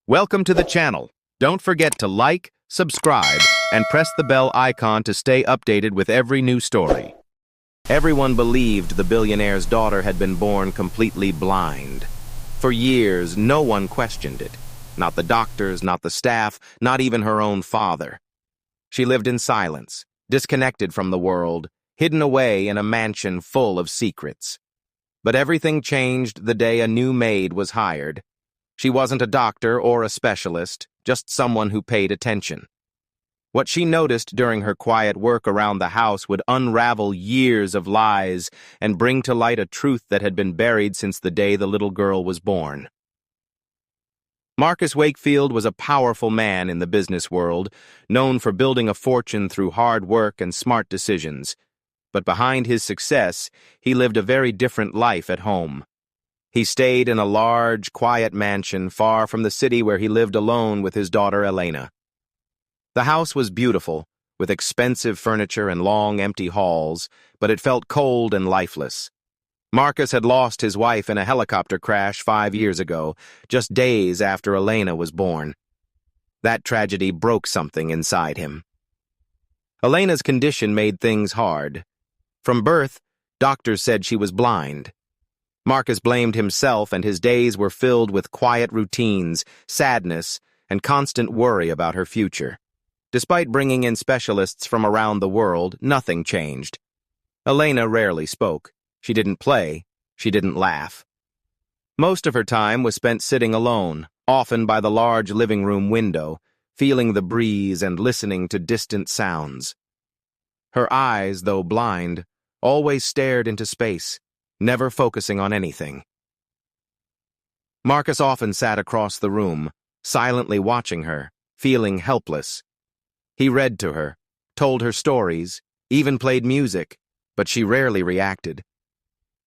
Welcome to the channel. Don't forget to like, subscribe, and press the bell icon to stay updated with every new story. Everyone believed the billionaire's daughter had been born completely blind. For years, no one questioned it. Not the doctors, not the staff, not even her own father. She lived in silence, disconnected from the world, hidden away in a mansion full of secrets. But everything changed the day a new maid was hired. She wasn't a doctor or a specialist, just someone who paid attention. What she noticed during her quiet work around the house would unravel years of lies and bring to light a truth that had been buried since the day the little girl was born. Marcus Wakefield was a powerful man in the business world, known for building a fortune through hard work and smart decisions. But behind his success, he lived a very different life at home. He stayed in a large, quiet mansion far from the city where he lived alone with his daughter Elena. The house was beautiful, with expensive furniture and long, empty halls, but it felt cold and lifeless. Marcus had lost his wife in a helicopter crash 5 years ago, just days after Elena was born. That tragedy broke something inside him. Elena's condition made things hard. From birth, doctors said she was blind. Marcus blamed himself, and his days were filled with quiet routines, sadness, and constant worry about her future. Despite bringing in specialists from around the world, nothing changed. Elena rarely spoke. She didn't play. She didn't laugh. Most of her time was spent sitting alone, often by the large living room window, feeling the breeze and listening to distant sounds. Her eyes, though blind, always stared into space, never focusing on anything. Marcus often sat across the room, silently watching her, feeling helpless. He read to her, told her stories, even played music, but she rarely reacted.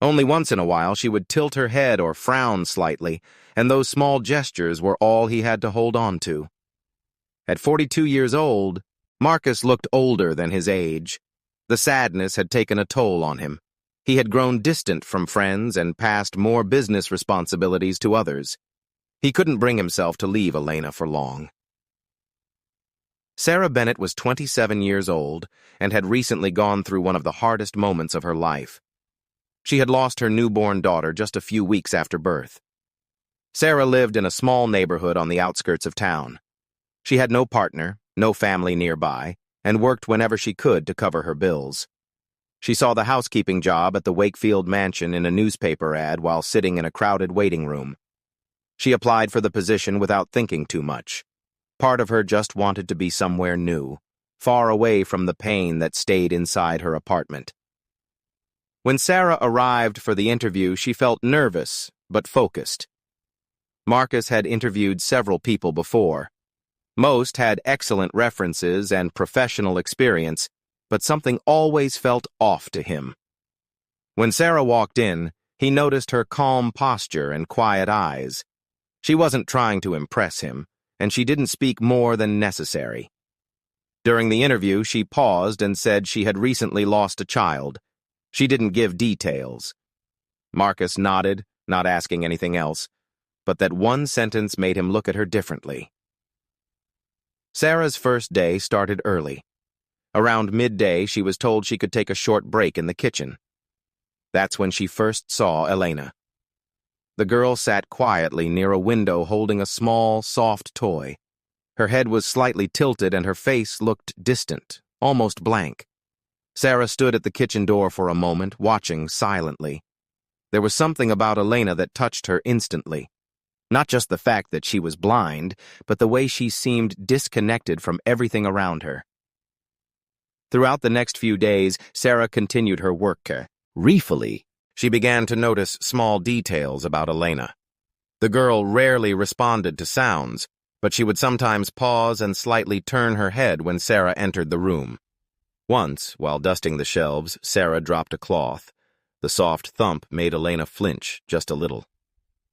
Only once in a while she would tilt her head or frown slightly, and those small gestures were all he had to hold on to. At 42 years old, Marcus looked older than his age. The sadness had taken a toll on him. He had grown distant from friends and passed more business responsibilities to others. He couldn't bring himself to leave Elena for long. Sarah Bennett was 27 years old and had recently gone through one of the hardest moments of her life. She had lost her newborn daughter just a few weeks after birth. Sarah lived in a small neighborhood on the outskirts of town. She had no partner, no family nearby, and worked whenever she could to cover her bills. She saw the housekeeping job at the Wakefield mansion in a newspaper ad while sitting in a crowded waiting room. She applied for the position without thinking too much. Part of her just wanted to be somewhere new, far away from the pain that stayed inside her apartment. When Sarah arrived for the interview, she felt nervous, but focused. Marcus had interviewed several people before. Most had excellent references and professional experience, but something always felt off to him. When Sarah walked in, he noticed her calm posture and quiet eyes. She wasn't trying to impress him, and she didn't speak more than necessary. During the interview, she paused and said she had recently lost a child. She didn't give details. Marcus nodded, not asking anything else, but that one sentence made him look at her differently. Sarah's first day started early. Around midday, she was told she could take a short break in the kitchen. That's when she first saw Elena. The girl sat quietly near a window holding a small, soft toy. Her head was slightly tilted and her face looked distant, almost blank. Sarah stood at the kitchen door for a moment, watching silently. There was something about Elena that touched her instantly. Not just the fact that she was blind, but the way she seemed disconnected from everything around her. Throughout the next few days, Sarah continued her work. Ruefully, she began to notice small details about Elena. The girl rarely responded to sounds, but she would sometimes pause and slightly turn her head when Sarah entered the room. Once, while dusting the shelves, Sarah dropped a cloth. The soft thump made Elena flinch just a little.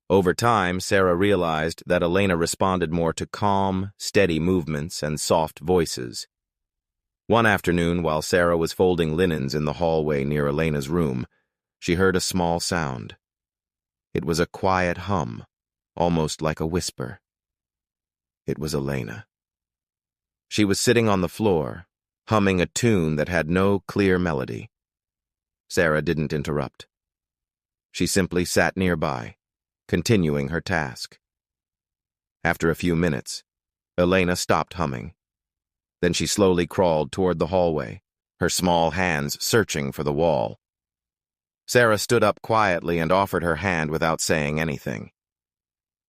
Over time, Sarah realized that Elena responded more to calm, steady movements and soft voices. One afternoon, while Sarah was folding linens in the hallway near Elena's room, she heard a small sound. It was a quiet hum, almost like a whisper. It was Elena. She was sitting on the floor, humming a tune that had no clear melody. Sarah didn't interrupt. She simply sat nearby, continuing her task. After a few minutes, Elena stopped humming. Then she slowly crawled toward the hallway, her small hands searching for the wall. Sarah stood up quietly and offered her hand without saying anything.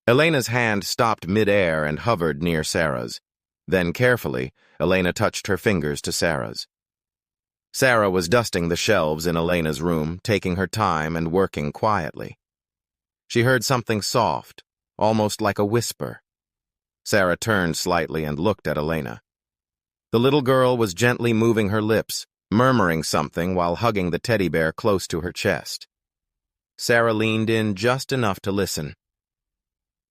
Elena's hand stopped mid-air and hovered near Sarah's. Then, carefully, Elena touched her fingers to Sarah's. Sarah was dusting the shelves in Elena's room, taking her time and working quietly. She heard something soft, almost like a whisper. Sarah turned slightly and looked at Elena. The little girl was gently moving her lips, murmuring something while hugging the teddy bear close to her chest. Sarah leaned in just enough to listen.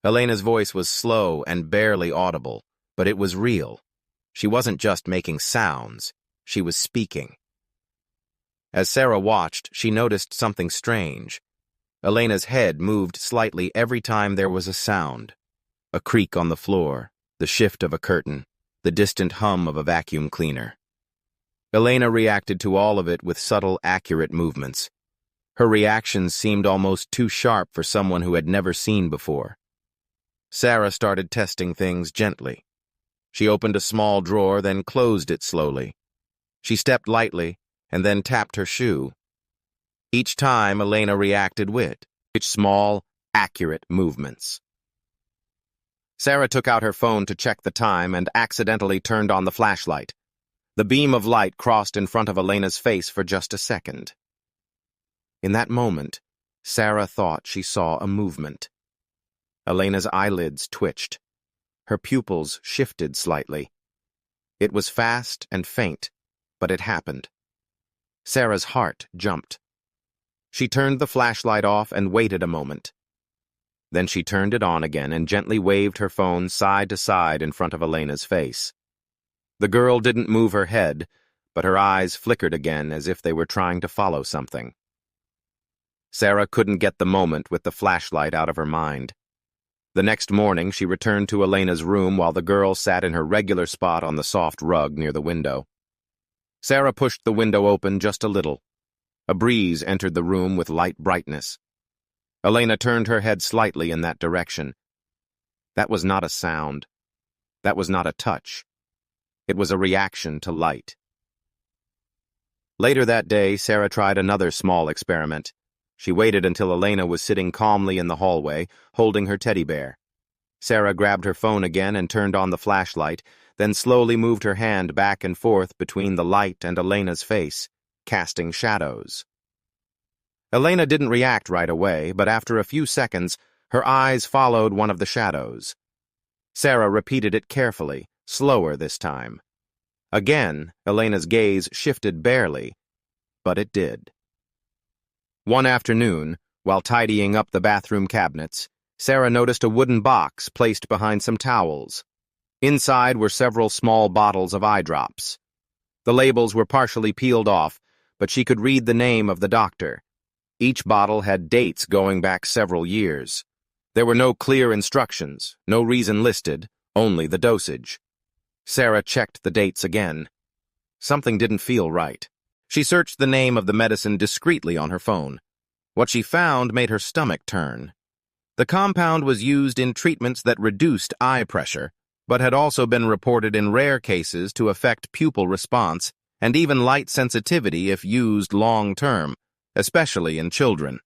Elena's voice was slow and barely audible, but it was real. She wasn't just making sounds, she was speaking. As Sarah watched, she noticed something strange. Elena's head moved slightly every time there was a sound. A creak on the floor, the shift of a curtain, the distant hum of a vacuum cleaner. Elena reacted to all of it with subtle, accurate movements. Her reactions seemed almost too sharp for someone who had never seen before. Sarah started testing things gently. She opened a small drawer, then closed it slowly. She stepped lightly, and then tapped her shoe. Each time, Elena reacted with small, accurate movements. Sarah took out her phone to check the time and accidentally turned on the flashlight. The beam of light crossed in front of Elena's face for just a second. In that moment, Sarah thought she saw a movement. Elena's eyelids twitched. Her pupils shifted slightly. It was fast and faint, but it happened. Sarah's heart jumped. She turned the flashlight off and waited a moment. Then she turned it on again and gently waved her phone side to side in front of Elena's face. The girl didn't move her head, but her eyes flickered again as if they were trying to follow something. Sarah couldn't get the moment with the flashlight out of her mind. The next morning, she returned to Elena's room while the girl sat in her regular spot on the soft rug near the window. Sarah pushed the window open just a little. A breeze entered the room with light brightness. Elena turned her head slightly in that direction. That was not a sound. That was not a touch. It was a reaction to light. Later that day, Sarah tried another small experiment. She waited until Elena was sitting calmly in the hallway, holding her teddy bear. Sarah grabbed her phone again and turned on the flashlight, then slowly moved her hand back and forth between the light and Elena's face, casting shadows. Elena didn't react right away, but after a few seconds, her eyes followed one of the shadows. Sarah repeated it carefully, slower this time. Again, Elena's gaze shifted barely, but it did. One afternoon, while tidying up the bathroom cabinets, Sarah noticed a wooden box placed behind some towels. Inside were several small bottles of eye drops. The labels were partially peeled off, but she could read the name of the doctor. Each bottle had dates going back several years. There were no clear instructions, no reason listed, only the dosage. Sarah checked the dates again. Something didn't feel right. She searched the name of the medicine discreetly on her phone. What she found made her stomach turn. The compound was used in treatments that reduced eye pressure, but had also been reported in rare cases to affect pupil response and even light sensitivity if used long-term, especially in children.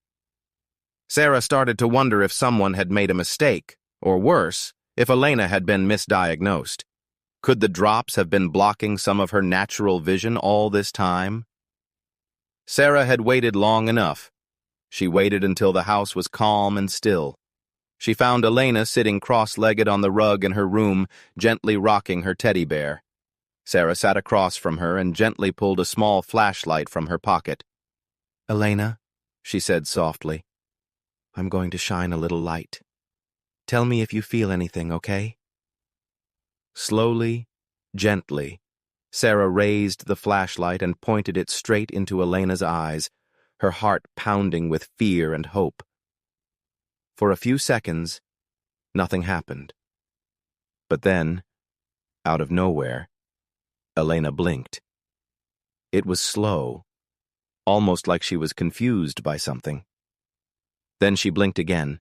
Sarah started to wonder if someone had made a mistake, or worse, if Elena had been misdiagnosed. Could the drops have been blocking some of her natural vision all this time? Sarah had waited long enough. She waited until the house was calm and still. She found Elena sitting cross-legged on the rug in her room, gently rocking her teddy bear. Sarah sat across from her and gently pulled a small flashlight from her pocket. "Elena," she said softly, "I'm going to shine a little light. Tell me if you feel anything, okay?" Slowly, gently, Sarah raised the flashlight and pointed it straight into Elena's eyes, her heart pounding with fear and hope. For a few seconds, nothing happened. But then, out of nowhere, Elena blinked. It was slow, almost like she was confused by something. Then she blinked again,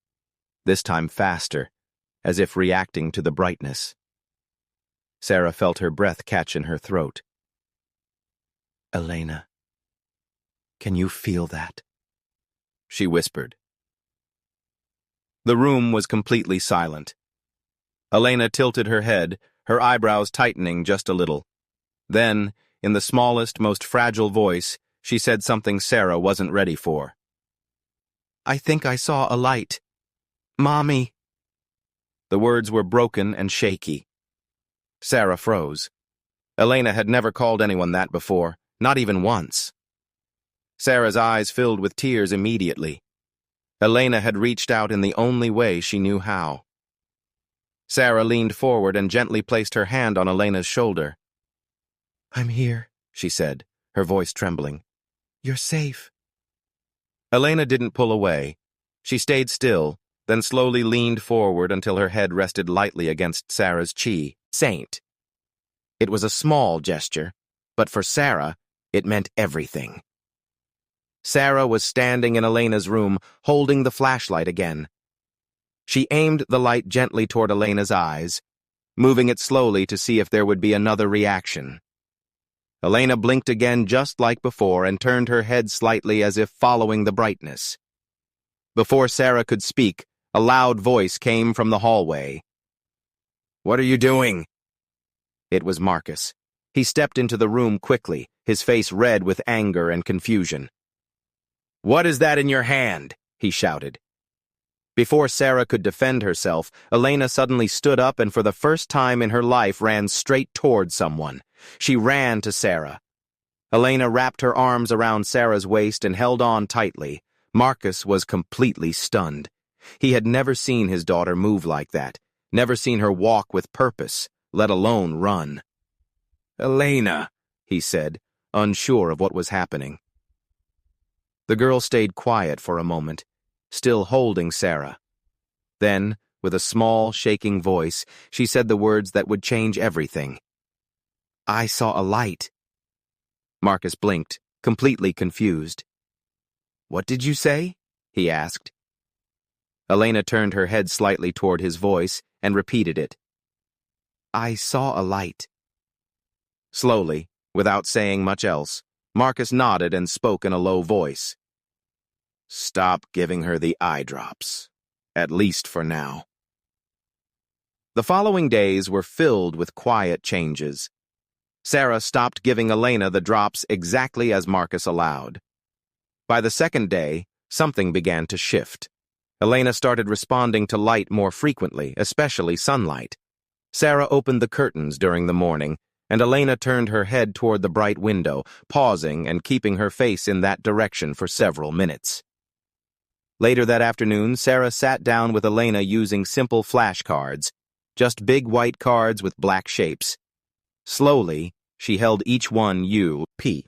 this time faster, as if reacting to the brightness. Sarah felt her breath catch in her throat. "Elena, can you feel that?" she whispered. The room was completely silent. Elena tilted her head, her eyebrows tightening just a little. Then, in the smallest, most fragile voice, she said something Sarah wasn't ready for. "I think I saw a light. Mommy." The words were broken and shaky. Sarah froze. Elena had never called anyone that before, not even once. Sarah's eyes filled with tears immediately. Elena had reached out in the only way she knew how. Sarah leaned forward and gently placed her hand on Elena's shoulder. "I'm here," she said, her voice trembling. "You're safe." Elena didn't pull away. She stayed still, then slowly leaned forward until her head rested lightly against Sarah's cheek. Saint. It was a small gesture, but for Sarah, it meant everything. Sarah was standing in Elena's room, holding the flashlight again. She aimed the light gently toward Elena's eyes, moving it slowly to see if there would be another reaction. Elena blinked again just like before and turned her head slightly as if following the brightness. Before Sarah could speak, a loud voice came from the hallway. "What are you doing?" It was Marcus. He stepped into the room quickly, his face red with anger and confusion. "What is that in your hand?" he shouted. Before Sarah could defend herself, Elena suddenly stood up and for the first time in her life ran straight toward someone. She ran to Sarah. Elena wrapped her arms around Sarah's waist and held on tightly. Marcus was completely stunned. He had never seen his daughter move like that, never seen her walk with purpose, let alone run. "Elena," he said, unsure of what was happening. The girl stayed quiet for a moment, still holding Sarah. Then, with a small, shaking voice, she said the words that would change everything. "I saw a light." Marcus blinked, completely confused. "What did you say?" he asked. Elena turned her head slightly toward his voice and repeated it. "I saw a light." Slowly, without saying much else, Marcus nodded and spoke in a low voice. "Stop giving her the eye drops, at least for now." The following days were filled with quiet changes. Sarah stopped giving Elena the drops exactly as Marcus allowed. By the second day, something began to shift. Elena started responding to light more frequently, especially sunlight. Sarah opened the curtains during the morning, and Elena turned her head toward the bright window, pausing and keeping her face in that direction for several minutes. Later that afternoon, Sarah sat down with Elena using simple flashcards, just big white cards with black shapes. Slowly, she held each one U-P.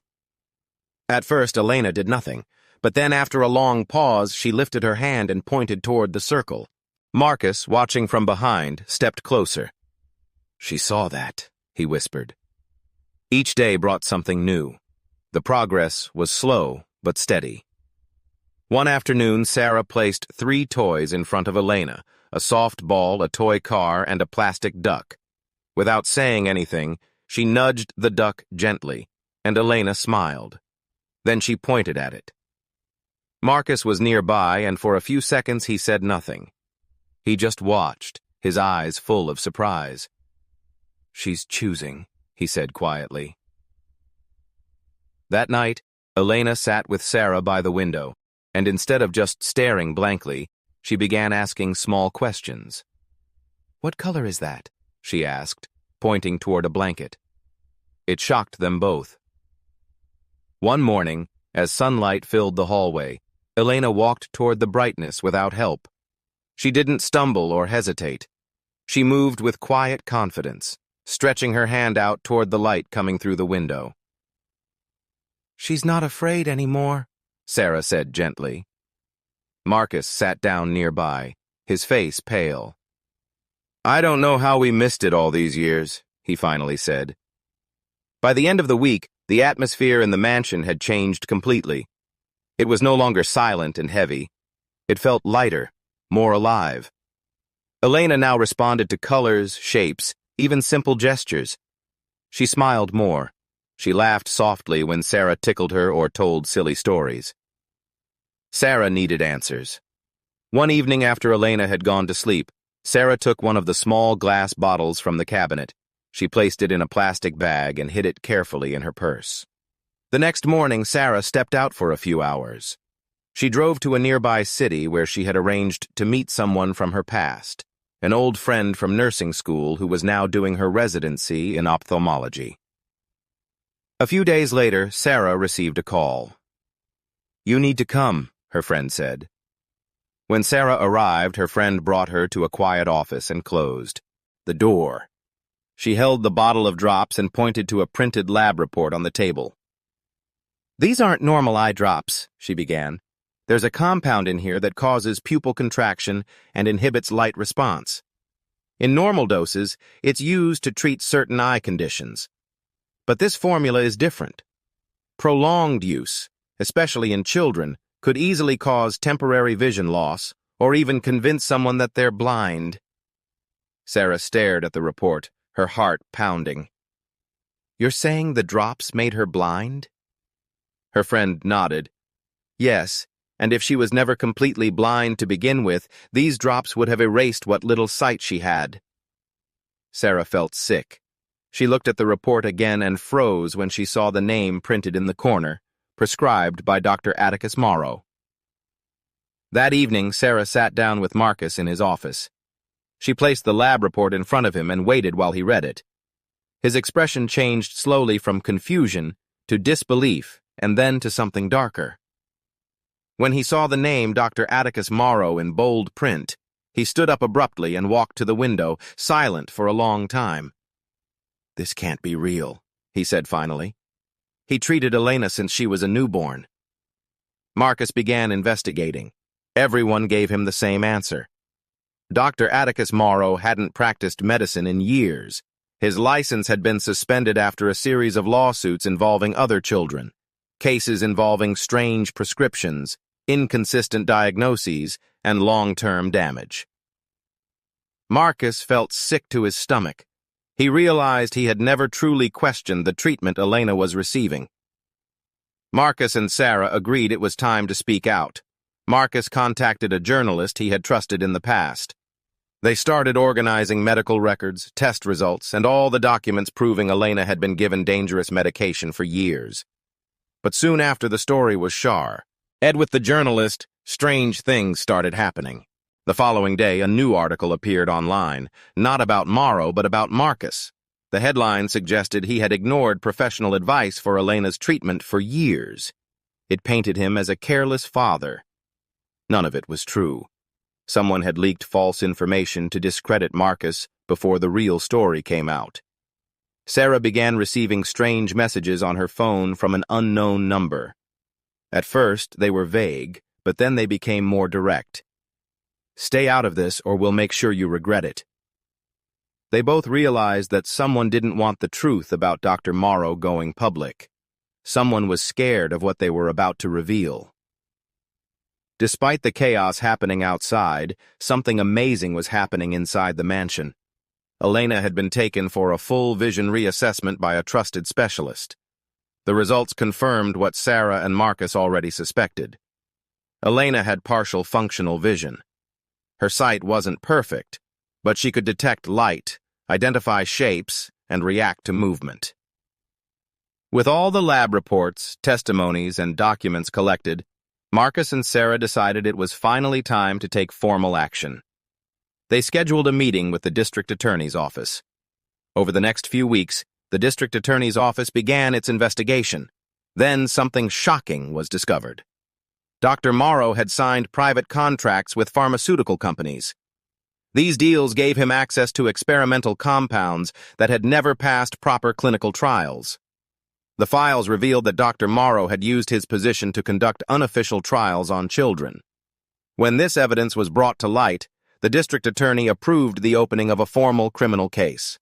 At first, Elena did nothing, but then after a long pause, she lifted her hand and pointed toward the circle. Marcus, watching from behind, stepped closer. "She saw that," he whispered. Each day brought something new. The progress was slow but steady. One afternoon, Sarah placed 3 toys in front of Elena, a soft ball, a toy car, and a plastic duck. Without saying anything, she nudged the duck gently, and Elena smiled. Then she pointed at it. Marcus was nearby, and for a few seconds he said nothing. He just watched, his eyes full of surprise. "She's choosing," he said quietly. That night, Elena sat with Sarah by the window, and instead of just staring blankly, she began asking small questions. "What color is that?" she asked, pointing toward a blanket. It shocked them both. One morning, as sunlight filled the hallway, Elena walked toward the brightness without help. She didn't stumble or hesitate. She moved with quiet confidence, stretching her hand out toward the light coming through the window. "She's not afraid anymore," Sarah said gently. Marcus sat down nearby, his face pale. I don't know how we missed it all these years, he finally said. By the end of the week, the atmosphere in the mansion had changed completely. It was no longer silent and heavy. It felt lighter, more alive. Elena now responded to colors, shapes, even simple gestures. She smiled more. She laughed softly when Sarah tickled her or told silly stories. Sarah needed answers. One evening after Elena had gone to sleep, Sarah took one of the small glass bottles from the cabinet. She placed it in a plastic bag and hid it carefully in her purse. The next morning, Sarah stepped out for a few hours. She drove to a nearby city where she had arranged to meet someone from her past, an old friend from nursing school who was now doing her residency in ophthalmology. A few days later, Sarah received a call. "You need to come," her friend said. When Sarah arrived, her friend brought her to a quiet office and closed the door. She held the bottle of drops and pointed to a printed lab report on the table. "These aren't normal eye drops," she began. "There's a compound in here that causes pupil contraction and inhibits light response. In normal doses, it's used to treat certain eye conditions. But this formula is different. Prolonged use, especially in children, could easily cause temporary vision loss or even convince someone that they're blind." Sarah stared at the report, her heart pounding. "You're saying the drops made her blind?" Her friend nodded. "Yes, and if she was never completely blind to begin with, these drops would have erased what little sight she had." Sarah felt sick. She looked at the report again and froze when she saw the name printed in the corner, prescribed by Dr. Atticus Morrow. That evening, Sarah sat down with Marcus in his office. She placed the lab report in front of him and waited while he read it. His expression changed slowly from confusion to disbelief and then to something darker. When he saw the name Dr. Atticus Morrow in bold print, he stood up abruptly and walked to the window, silent for a long time. "This can't be real," he said finally. "He treated Elena since she was a newborn." Marcus began investigating. Everyone gave him the same answer. Dr. Atticus Morrow hadn't practiced medicine in years. His license had been suspended after a series of lawsuits involving other children, cases involving strange prescriptions, inconsistent diagnoses, and long-term damage. Marcus felt sick to his stomach. He realized he had never truly questioned the treatment Elena was receiving. Marcus and Sarah agreed it was time to speak out. Marcus contacted a journalist he had trusted in the past. They started organizing medical records, test results, and all the documents proving Elena had been given dangerous medication for years. But soon after the story was shar. With the journalist, strange things started happening. The following day, a new article appeared online, not about Morrow, but about Marcus. The headline suggested he had ignored professional advice for Elena's treatment for years. It painted him as a careless father. None of it was true. Someone had leaked false information to discredit Marcus before the real story came out. Sarah began receiving strange messages on her phone from an unknown number. At first, they were vague, but then they became more direct. "Stay out of this or we'll make sure you regret it." They both realized that someone didn't want the truth about Dr. Morrow going public. Someone was scared of what they were about to reveal. Despite the chaos happening outside, something amazing was happening inside the mansion. Elena had been taken for a full vision reassessment by a trusted specialist. The results confirmed what Sarah and Marcus already suspected. Elena had partial functional vision. Her sight wasn't perfect, but she could detect light, identify shapes, and react to movement. With all the lab reports, testimonies, and documents collected, Marcus and Sarah decided it was finally time to take formal action. They scheduled a meeting with the district attorney's office. Over the next few weeks, the district attorney's office began its investigation. Then something shocking was discovered. Dr. Morrow had signed private contracts with pharmaceutical companies. These deals gave him access to experimental compounds that had never passed proper clinical trials. The files revealed that Dr. Morrow had used his position to conduct unofficial trials on children. When this evidence was brought to light, The district attorney approved the opening of a formal criminal case.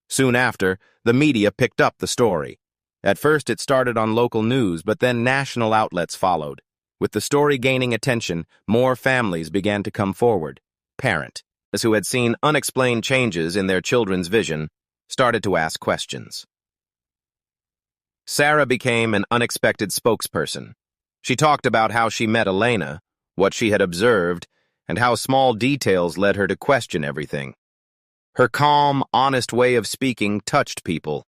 Soon after, the media picked up the story. At first, it started on local news, but then national outlets followed. With the story gaining attention, more families began to come forward. Parents who had seen unexplained changes in their children's vision started to ask questions. Sarah became an unexpected spokesperson. She talked about how she met Elena, what she had observed, and how small details led her to question everything. Her calm, honest way of speaking touched people.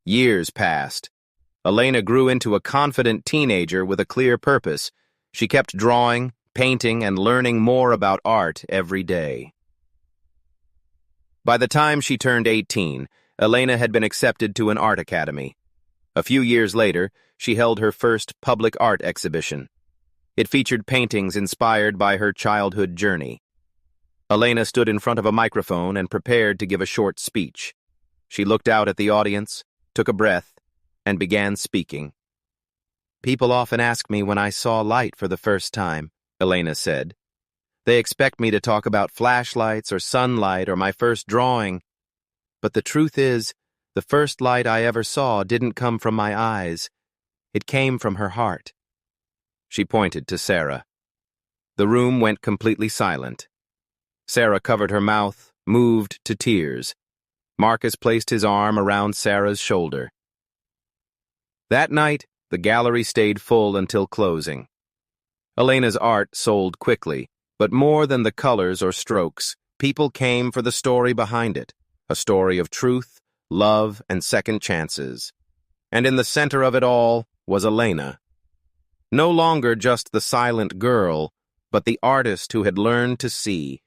Years passed. Elena grew into a confident teenager with a clear purpose. She kept drawing, painting, and learning more about art every day. By the time she turned 18, Elena had been accepted to an art academy. A few years later, she held her first public art exhibition. It featured paintings inspired by her childhood journey. Elena stood in front of a microphone and prepared to give a short speech. She looked out at the audience, took a breath, and began speaking. "People often ask me when I saw light for the first time," Elena said. "They expect me to talk about flashlights or sunlight or my first drawing. But the truth is, the first light I ever saw didn't come from my eyes. It came from her heart." She pointed to Sarah. The room went completely silent. Sarah covered her mouth, moved to tears. Marcus placed his arm around Sarah's shoulder. That night, the gallery stayed full until closing. Elena's art sold quickly, but more than the colors or strokes, people came for the story behind it, a story of truth, love, and second chances. And in the center of it all was Elena. No longer just the silent girl, but the artist who had learned to see.